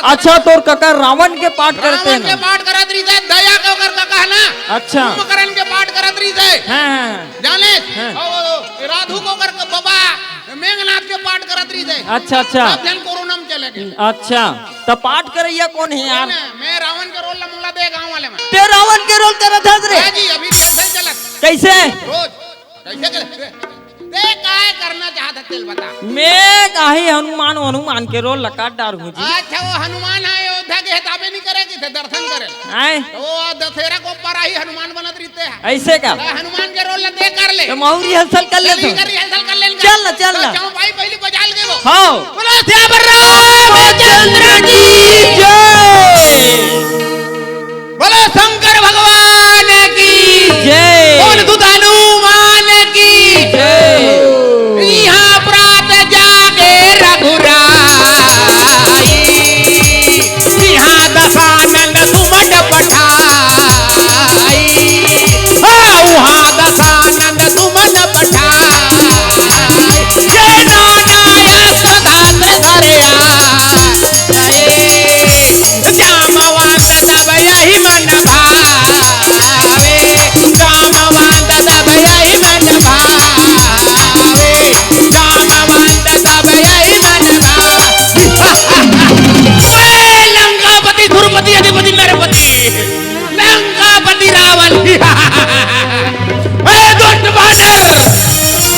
अच्छा तोर काका रावण के पाठ करते हैं रावण के पाठ करत रही थे, दया के ओकर काका है ना। अच्छा कुंभकर्ण के पाठ करत रही थे, हाँ जाने हाँ। और राधु को कर बाबा मेघनाथ के पाठ करत रही थे। अच्छा अच्छा सब जन कोरोना में चले गए। अच्छा तो पाठ करैया कौन है यार? मैं रावण का रोल मुला दे गांव वाले में। ते रावण के रोल करत हस रे? हाँ जी, अभी कैसे चलत कैसे रोज कैसे कर ते काय करना चाहत है तेल बता। मैं काहे हनुमान हनुमान के रोल लकाट डार हूँ जी। अच्छा वो हनुमान है अयोध्या के हिताबे नहीं करेगी थे दर्शन करे आए तो वो दशहरा को पर ही हनुमान बनत रहते हैं। ऐसे का तो हनुमान के रोल दे कर ले तो मौरी रिहर्सल कर ले चल तो कर रिहर्सल कर ले चल ना चल ना जाओ भाई पहली बजा ले वो हाँ बोलो श्यावर रामचंद्र की जय बोलो शंकर भगवान की जय बोल दूत हनुमान की जय यहाँ प्रात जागे रघुराई यहाँ दशानंद सुमन पठाई वहाँ दशानंद सुमन पठाई जय नारायण सदात्र धरे जामवंत तब यही मन भावे जामवंत तब यही मन भावे जामवंत तब यही मन भावे लंकापति धुरपति अधिपति नरपति लंकापति रावण दुष्ट बानर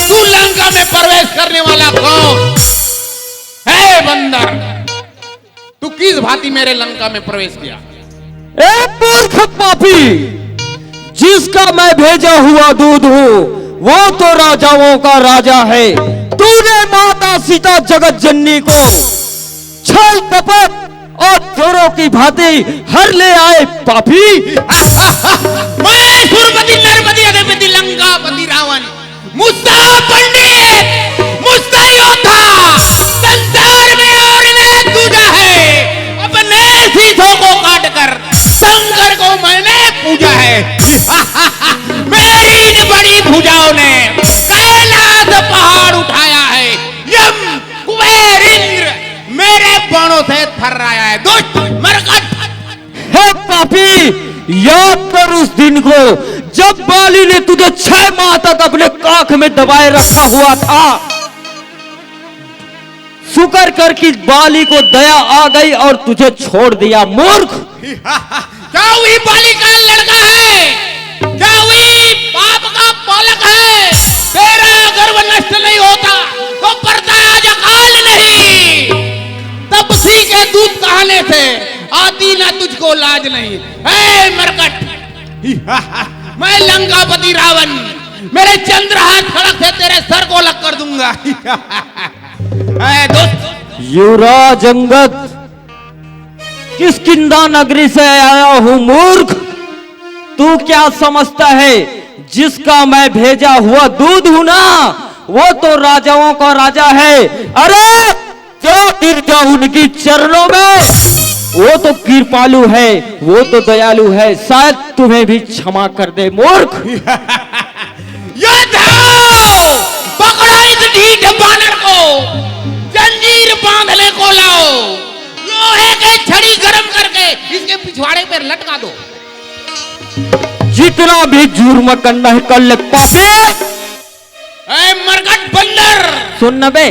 तू लंका में प्रवेश करने वाला कौन है? बंदर तू किस भांति मेरे लंका में प्रवेश किया? ए मूर्ख पापी, जिसका मैं भेजा हुआ दूध हूँ वो तो राजाओं का राजा है। तूने माता सीता जगत जननी को छल कपट और चोरों की भांति हर ले आए पापी। मैं सुरपति नरपति अधिपति लंकापति रावण मुझसा पंडित मुझसा योद्धा संसार में और ने दूजा है। अपने सीधों को काट कर शंकर को मैंने पूजा है। मेरी इन बड़ी भुजाओं ने कैलाश पहाड़ उठाया है। यम कुबेर इंद्र मेरे बाणों से थर्राया है। दुष्ट मरकट हे पापी, याद कर उस दिन को जब बाली ने तुझे 6 माह तक अपने काख में दबाए रखा हुआ था। शुक्र कर कि बाली को दया आ गई और तुझे छोड़ दिया। मूर्ख, क्या वही बाली का लड़का है? क्या वही पाप का बालक है? तेरा गर्व नष्ट नहीं होता तो पड़ता आज अकाल नहीं। तपसी के दूध कहने से आती ना तुझको लाज नहीं। है मरकट मैं लंकापति रावण मेरे चंद्रहास खड़क से तेरे सर को अलग कर दूंगा। दोस्त युवराज अंगद, किष्किंधा नगरी से आया हूं। मूर्ख, तू क्या समझता है? जिसका मैं भेजा हुआ दूध हूं ना वो तो राजाओं का राजा है। अरे जो गिर जाओ उनकी चरणों में वो तो कृपालु है, वो तो दयालु है, शायद तुम्हें भी क्षमा कर दे। मूर्ख, पकड़ो इस ढीठ बानर को, जंजीर बांधने को लाओ, लोहे के छड़ी गरम करके इसके पिछवाड़े पर लटका दो। जितना भी जुर्म करना है कर ले पापी। मरकट बंदर सुन न बे,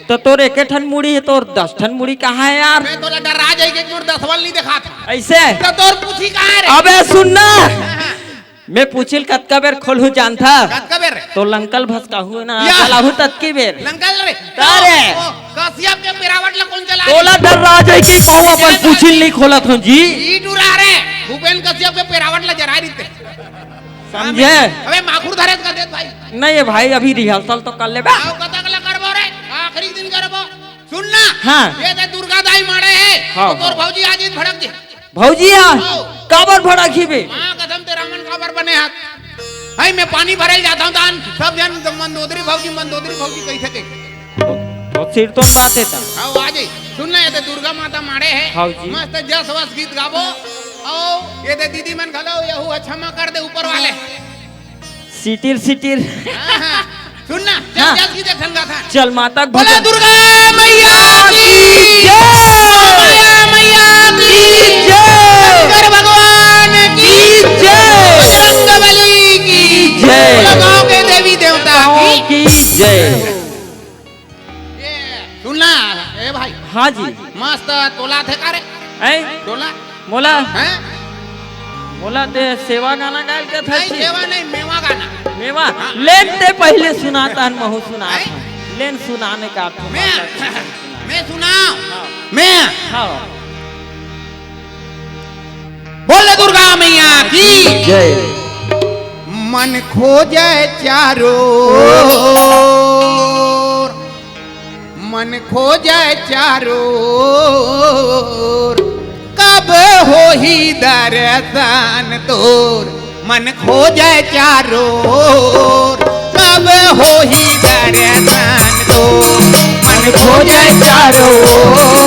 तो तोर एक ठन मुड़ी है, तोर 10 ठन मुड़ी कहाँ है यार? मैं तो डरा जाए कि मोर 10 वाल नहीं देखा था। ऐसे तो तोर पूछी कहाँ है रे? अबे सुनना, मैं पूछिल कतका बेर खोलू जानता कतका बेर तो लंकल भसकाहू ना या। चलाहू ततकी बेर लंकल रे तारे कासियप के पिरावट ला कौन चला? तोला डर रहा जाए कि कहूँ अपन पूछिल नहीं खोलत हूँ जी। ई टूरा रे भूपेन कसियप के पिरावट ला जरा रही थे। समझे? अबे माखुर धरत कर देत भाई। नहीं है भाई, अभी रिहर्सल तो कर ले बा। आओ कतक ला करबो रे, आखिरी दिन करबो। सुनना हाँ। ये तो दुर्गा दाई मारे है। हाँ, तो तोर भौजी आज इन भड़क दे। भौजिया काबर भड़ा खीबे? हां कदम ते रामन काबर बने हाथ। भाई मैं पानी भरल जाता हूं तान सब जन मंदोदरी भौजी कैसे के तो सिर तो बात है ता। आओ आ जाई। सुनना ये तो दुर्गा माता मारे है। भौजी मस्त जस वस गीत गाबो। आओ ये तो दीदी मन खलो यहू क्षमा कर दे ऊपर वाले। सिटिर सिटिर हाँ, सुनना हाँ। जस गीत ठंगा था। चल माता बोला दुर्गा मैया की जय। ए भाई हाँ जी मस्त तोला थे का रे ऐ तोला मोला हैं मोला ते सेवा गाना गायल के था नहीं सेवा नहीं मेवा गाना मेवा लेन ते पहले सुनाता है महू सुनाता लेन सुनाने का आपको मैं सुनाऊं मैं हाँ बोले दुर्गा मैया की जय मन खोजे चारों मन खोजे चारों कब हो ही दर्शन तोर मन खोजे चारों कब हो ही दर्शन तोर मन खोजे चारों